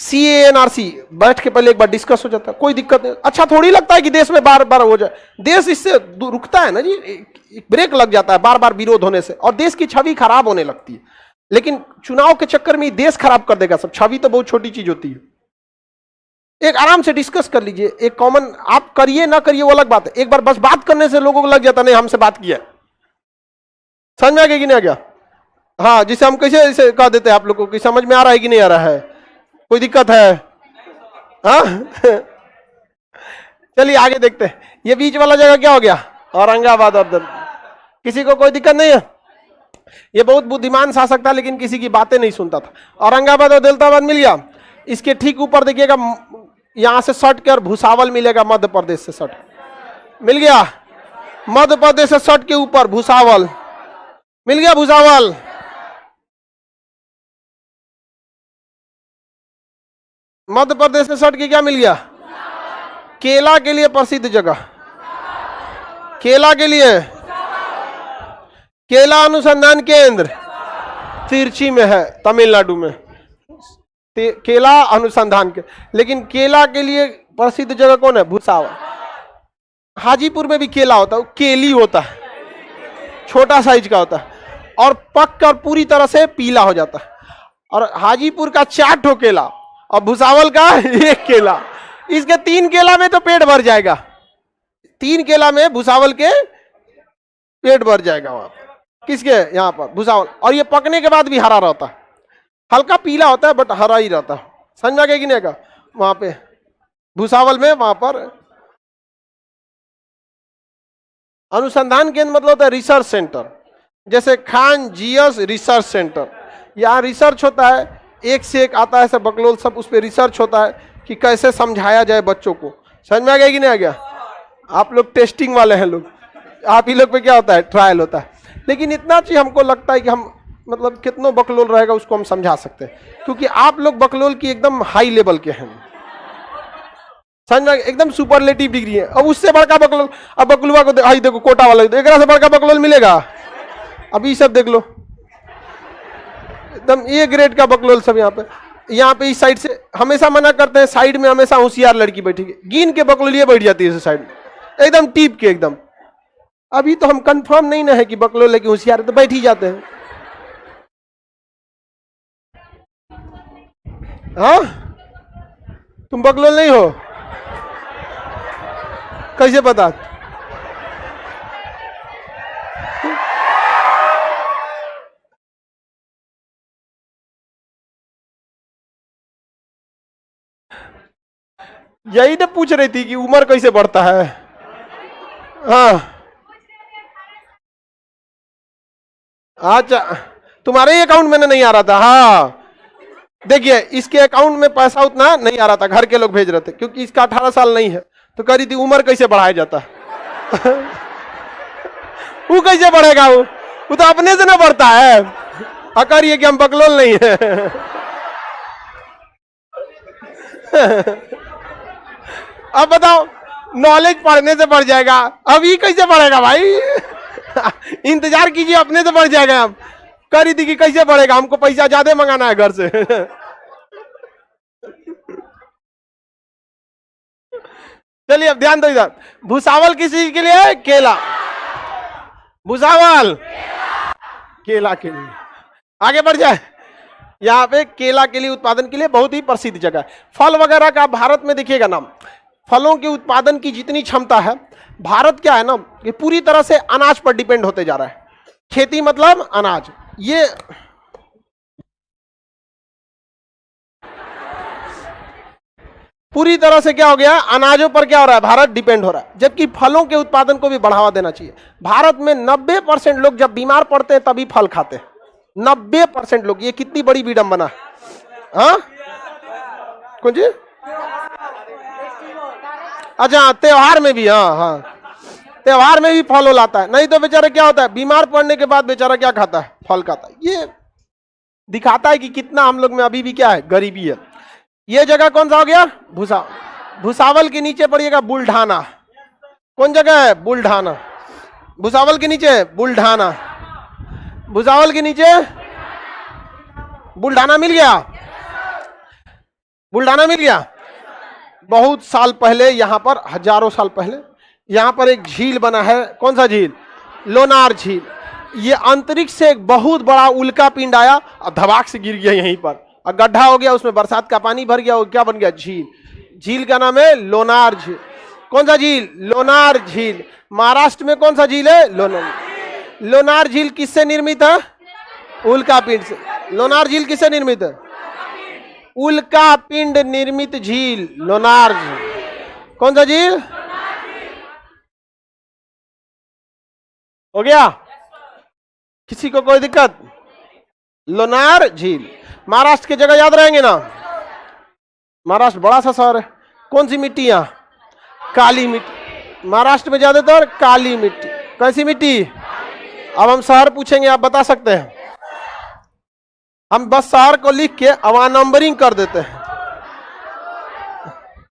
A: CANRC बैठ के पहले एक बार डिस्कस हो जाता है, कोई दिक्कत नहीं। अच्छा थोड़ी लगता है कि देश में बार बार हो जाए, देश इससे रुकता है ना जी, ब्रेक लग जाता है बार बार विरोध होने से और देश की छवि खराब होने लगती है। लेकिन चुनाव के चक्कर में देश खराब कर देगा सब। छवि तो बहुत छोटी चीज होती है। एक आराम से डिस्कस कर लीजिए, एक कॉमन, आप करिए ना करिए वो अलग बात है, एक बार बस बात करने से लोगों को लग जाता नहीं हमसे बात किया। समझ में आ गया कि नहीं आ गया? हाँ, जिसे हम कैसे ऐसे कह देते हैं आप लोगों को, समझ में आ रहा है कि नहीं आ रहा है? कोई दिक्कत है? हाँ। चलिए आगे देखते हैं। ये बीच वाला जगह क्या हो गया? औरंगाबाद। और किसी को कोई दिक्कत नहीं है? ये बहुत बुद्धिमान शासक था लेकिन किसी की बातें नहीं सुनता था। औरंगाबाद और दौलताबाद मिल गया। इसके ठीक ऊपर देखिएगा, यहां से सट के और भुसावल मिलेगा, मध्य प्रदेश से सट मिल गया। मध्य प्रदेश से सट के ऊपर भुसावल मिल गया। भुसावल मध्य प्रदेश में सट के क्या मिल गया? केला के लिए प्रसिद्ध जगह, केला के लिए केला अनुसंधान केंद्र तिरची में है, तमिलनाडु में केला अनुसंधान के। लेकिन केला के लिए प्रसिद्ध जगह कौन है? भुसावल। हाजीपुर में भी केला होता है, केली होता है, छोटा साइज का होता है और पक कर पूरी तरह से पीला हो जाता है। और हाजीपुर का 4 ठो केला और भुसावल का 1 केला, इसके 3 केला में तो पेट भर जाएगा। 3 केला में भुसावल के पेट भर जाएगा। वहां पर किसके? यहाँ पर भुसावल। और ये पकने के बाद भी हरा रहता है, हल्का पीला होता है बट हरा ही रहता है। समझ में आ गया कि नहीं? का वहां पे भुसावल में वहां पर अनुसंधान केंद्र मतलब होता है रिसर्च सेंटर, जैसे खान जीएस रिसर्च सेंटर। यहाँ रिसर्च होता है, एक से एक आता है सब बकलोल, सब उस पर रिसर्च होता है कि कैसे समझाया जाए बच्चों को। समझ में आ गया कि नहीं आ गया? आप लोग टेस्टिंग वाले हैं लोग, आप ही लोग पे क्या होता है? ट्रायल होता है। लेकिन इतना चीज हमको लगता है कि हम मतलब कितनों बकलोल रहेगा उसको हम समझा सकते हैं, क्योंकि आप लोग बकलोल की एकदम हाई लेवल के हैं, समझ में? एकदम सुपरलेटिव डिग्री है। अब उससे बड़का बकलोल, अब बकलुआ को देखो, कोटा वाला एक से बड़का बकलोल मिलेगा? अभी सब देख लो, एकदम ए ग्रेड का बकलोल सब यहाँ पे इस साइड से हमेशा मना करते हैं, साइड में हमेशा होशियार लड़की बैठी है, गिन के बकलोलिया बैठ जाती है साइड में, एकदम टीप के एकदम। अभी तो हम कंफर्म नहीं ना है कि बकलोल लेकिन होशियार, तो बैठ ही जाते हैं। हाँ, तुम बकलोल नहीं हो? कैसे पता? यही तो पूछ रही थी कि उम्र कैसे बढ़ता है। हाँ अच्छा, तुम्हारे ही अकाउंट में नहीं आ रहा था? हाँ देखिए, इसके अकाउंट में पैसा उतना नहीं आ रहा था, घर के लोग भेज रहे थे, क्योंकि इसका 18 साल नहीं है। तो कह रही थी उम्र कैसे बढ़ाया जाता है? वो कैसे बढ़ेगा? वो तो अपने से ना बढ़ता है। अकर ये कि हम बकलोल नहीं है। अब बताओ, नॉलेज पढ़ने से बढ़ जाएगा, अब ये कैसे बढ़ेगा भाई? इंतजार कीजिए, अपने से बढ़ जाएगा। हम कह रही थी कि कैसे बढ़ेगा, हमको पैसा ज्यादा मंगाना है घर से। चलिए अब ध्यान दो इधर। भुसावल किस चीज के लिए है? केला। भुसावल केला के लिए। आगे बढ़ जाए। यहाँ पे केला के लिए उत्पादन के लिए बहुत ही प्रसिद्ध जगह है। फल वगैरह का भारत में देखिएगा ना, फलों के उत्पादन की जितनी क्षमता है, भारत क्या है ना कि पूरी तरह से अनाज पर डिपेंड होते जा रहा है। खेती मतलब अनाज। ये पूरी तरह से क्या हो गया? अनाजों पर क्या हो रहा है? भारत डिपेंड हो रहा है। जबकि फलों के उत्पादन को भी बढ़ावा देना चाहिए। भारत में 90% लोग जब बीमार पड़ते हैं तभी फल खाते हैं। 90% लोग। ये कितनी बड़ी विडंबना है। हाँ कौन जी? अच्छा, त्योहार में भी। हाँ हाँ, त्योहार में भी फल हो लाता है। नहीं तो बेचारा क्या होता है, बीमार पड़ने के बाद बेचारा क्या खाता है? फल खाता है। ये दिखाता है कि कितना हम लोग में अभी भी क्या है? गरीबी है। ये जगह कौन सा हो गया? भुसावल के नीचे पड़िएगा बुल्ढाना। कौन जगह है? बुल्ढाना। भुसावल के नीचे बुल्ढाना। भुसावल के नीचे बुल्ढाना मिल गया। बुल्ढाना मिल गया। बहुत साल पहले यहाँ पर, हजारों साल पहले यहाँ पर एक झील बना है। कौन सा झील? लोनार झील। ये अंतरिक्ष से एक बहुत बड़ा उल्का पिंड आया और धमाक से गिर गया यहीं पर, और गड्ढा हो गया, उसमें बरसात का पानी भर गया और क्या बन गया? झील। झील का नाम है लोनार झील। कौन सा झील? लोनार झील। महाराष्ट्र में कौन सा झील है? लोनार। लोनार झील किससे निर्मित है? उल्का पिंड से। लोनार झील किससे निर्मित है? उल्का पिंड निर्मित झील लोनार झील। कौन सा झील? हो गया? किसी को कोई दिक्कत? लोनार झील। महाराष्ट्र की जगह याद रहेंगे ना? महाराष्ट्र बड़ा सा शहर है। कौन सी मिट्टी? यहाँ काली मिट्टी। महाराष्ट्र में ज्यादातर काली मिट्टी। कैसी मिट्टी? अब हम शहर पूछेंगे, आप बता सकते हैं? हम बस शहर को लिख के अब नंबरिंग कर देते हैं।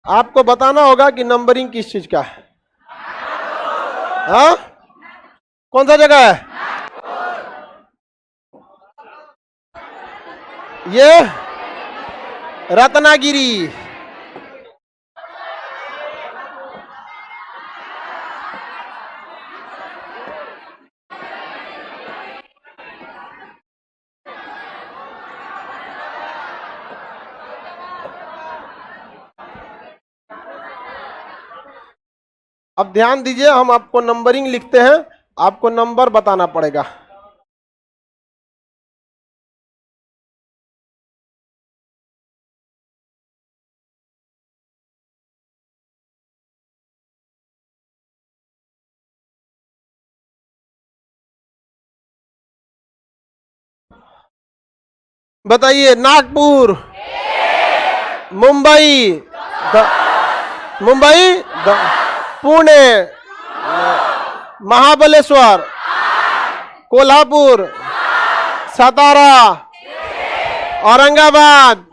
A: आपको बताना होगा कि नंबरिंग किस चीज का है। हाँ, कौन सा जगह है ये? रत्नागिरी। अब ध्यान दीजिए, हम आपको नंबरिंग लिखते हैं, आपको नंबर बताना पड़ेगा। बताइए, नागपुर, मुंबई, मुंबई, पुणे, महाबलेश्वर, कोल्हापुर, सातारा, औरंगाबाद।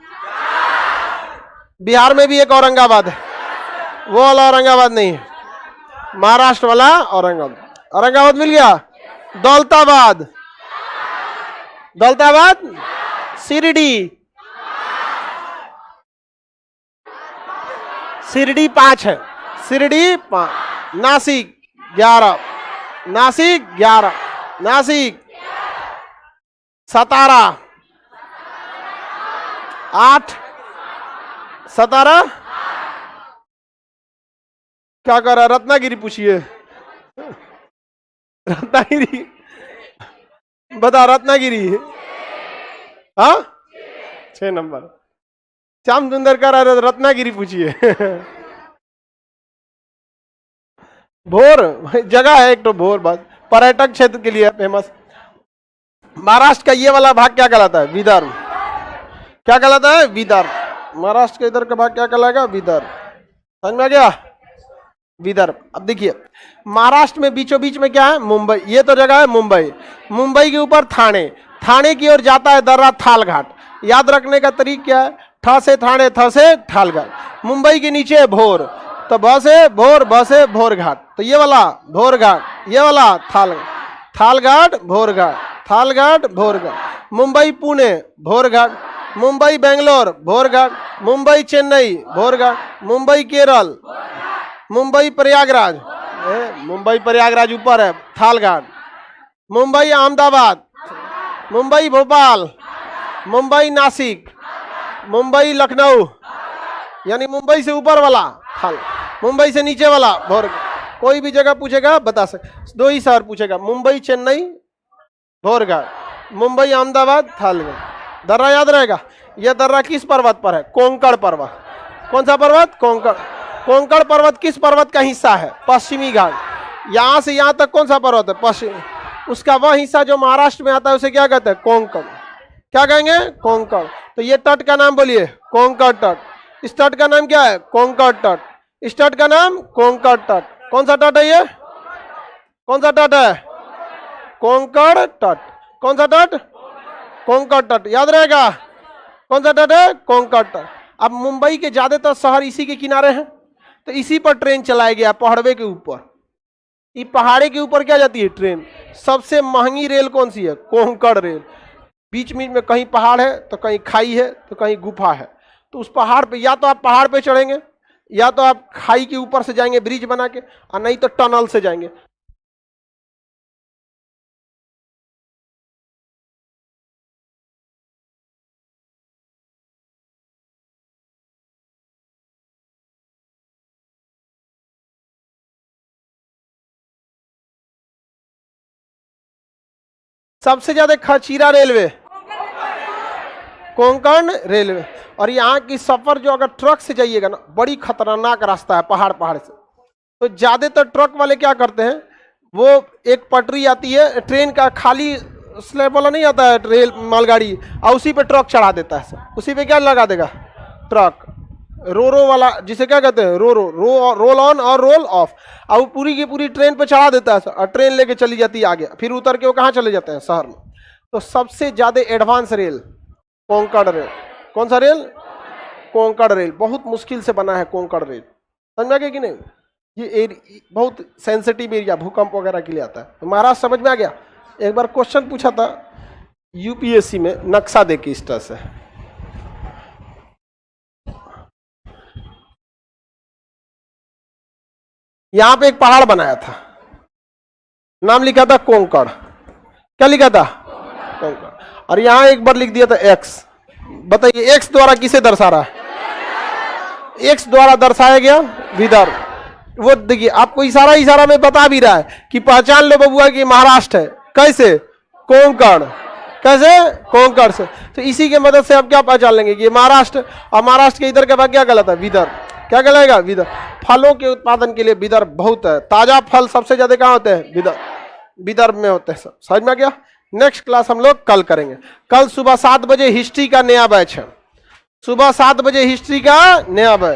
A: बिहार में भी एक औरंगाबाद है, वो वाला औरंगाबाद नहीं है, महाराष्ट्र वाला औरंगाबाद। औरंगाबाद मिल गया। दौलताबाद, दौलताबाद, शिरडी, शिरडी 5 है, शिरडी 5। नासिक 11, नासिक 11, नासिक। सतारा 8, सतारा। क्या कर रहा है? रत्नागिरी पूछिए, रत्नागिरी बता, रत्नागिरी। हाँ, 6 नंबर। श्याम सुंदर कह रहा है रत्नागिरी पूछिए। भोर जगह है एक तो, भोर बस पर्यटक क्षेत्र के लिए फेमस। महाराष्ट्र का ये वाला भाग क्या कहलाता है? विदर्भ। क्या कहलाता है? विदर्भ। महाराष्ट्र के इधर का भाग क्या कहलाएगा? विदर्भ। समझ में आ गया? विदर्भ। अब देखिए, महाराष्ट्र में बीचों बीच में क्या है? मुंबई। ये तो जगह है मुंबई। मुंबई के ऊपर थाने, थाने की ओर जाता है दर्रा थालघाट। याद रखने का तरीका क्या है? ठ से थाने, थ से थालघाट। मुंबई के नीचे है भोर, तो ब से भोर, ब से भोरघाट। तो ये वाला भोरघाट, ये वाला थालघाट, भोरघाट, थालघाट, भोरघाट। मुंबई पुणे, भोरघाट। मुंबई बेंगलोर, भोरघाट। मुंबई चेन्नई, भोरघाट। मुंबई केरल, मुंबई प्रयागराज, मुंबई प्रयागराज ऊपर है, थालघाट। मुंबई अहमदाबाद, मुंबई भोपाल, मुंबई नासिक, मुंबई लखनऊ, यानी मुंबई से ऊपर वाला थाल, मुंबई से नीचे वाला भोर। कोई भी जगह पूछेगा बता सकते, 2 ही शहर पूछेगा, मुंबई चेन्नई भोरघाट, मुंबई अहमदाबाद थालघाट। दर्रा याद रहेगा। यह दर्रा किस पर्वत पर है? कोंकण पर्वत। कौन सा पर्वत? कोंकण। कोंकण पर्वत किस पर्वत का हिस्सा है? पश्चिमी घाट। यहां से यहां तक कौन सा पर्वत है? पश्चिमी। उसका वह हिस्सा जो महाराष्ट्र में आता है उसे क्या कहते हैं? कोंकण। क्या कहेंगे? कोंकण। तो ये तट का नाम बोलिए, कोंकण तट। इस तट का नाम क्या है? कोंकण तट। इस तट का नाम कोंकण तट। कौन सा तट है ये? कौन सा तट है? कोंकण तट। कौन सा तट? कोंकण तट। याद रहेगा। कौन सा तट है? कोंकण तट। अब मुंबई के ज्यादातर शहर इसी के किनारे हैं, तो इसी पर ट्रेन चलाया गया, पहाड़वे के ऊपर। ये पहाड़े के ऊपर क्या जाती है? ट्रेन। सबसे महंगी रेल कौन सी है? कोंकण रेल। बीच बीच में कहीं पहाड़ है तो कहीं खाई है तो कहीं गुफा है। तो उस पहाड़ पे या तो आप पहाड़ पे चढ़ेंगे, या तो आप खाई के ऊपर से जाएंगे ब्रिज बना के, और नहीं तो टनल से जाएंगे। सबसे ज्यादा खचीरा रेलवे कोंकण रेलवे। और यहाँ की सफर जो अगर ट्रक से जाइएगा ना, बड़ी खतरनाक रास्ता है, पहाड़ पहाड़ से। तो ज्यादातर ट्रक वाले क्या करते हैं, वो एक पटरी आती है ट्रेन का, खाली स्लैब वाला नहीं आता है रेल मालगाड़ी, और उसी पे ट्रक चढ़ा देता है। उसी पे क्या लगा देगा? ट्रक। रो वाला, जिसे क्या कहते हैं? रोल ऑन और रोल ऑफ। और वो पूरी की पूरी ट्रेन पे चढ़ा देता है और ट्रेन लेके चली जाती है आगे। फिर उतर के वो कहाँ चले जाते हैं? शहर में। तो सबसे ज्यादा एडवांस रेल कोंकण रेल। कौन सा रेल? कोंकण रेल, बहुत मुश्किल से बना है कोंकण रेल, समझ में आ गया कि नहीं? ये बहुत सेंसिटिव एरिया भूकंप वगैरह के लिए आता है। तो महाराष्ट्र समझ में आ गया। एक बार क्वेश्चन पूछा था यूपीएससी में, नक्शा देखिए इस तरह से, यहां पे एक पहाड़ बनाया था, नाम लिखा था कोंकण, क्या लिखा था? कोंकण। और यहां एक बार लिख दिया था एक्स। बताइए एक्स द्वारा किसे दर्शा रहा है? एक्स द्वारा दर्शाया गया विदर्भ। वो देखिए आपको इशारा में बता भी रहा है कि पहचान लो बबुआ कि महाराष्ट्र है। कैसे? कोंकण। कैसे? कोंकण से। तो इसी के मदद से आप क्या पहचान लेंगे कि महाराष्ट्र, और महाराष्ट्र के इधर के बाद क्या कहलाता है? विदर्भ। क्या कहलाएगा? विदर्भ। फलों के उत्पादन के लिए विदर्भ बहुत है, ताजा फल सबसे ज्यादा कहाँ होते हैं? विदर्भ में होते हैं। सब समझ में आ गया। नेक्स्ट क्लास हम लोग कल करेंगे। कल सुबह 7 बजे हिस्ट्री का नया बैच है, सुबह 7 बजे हिस्ट्री का नया बैच।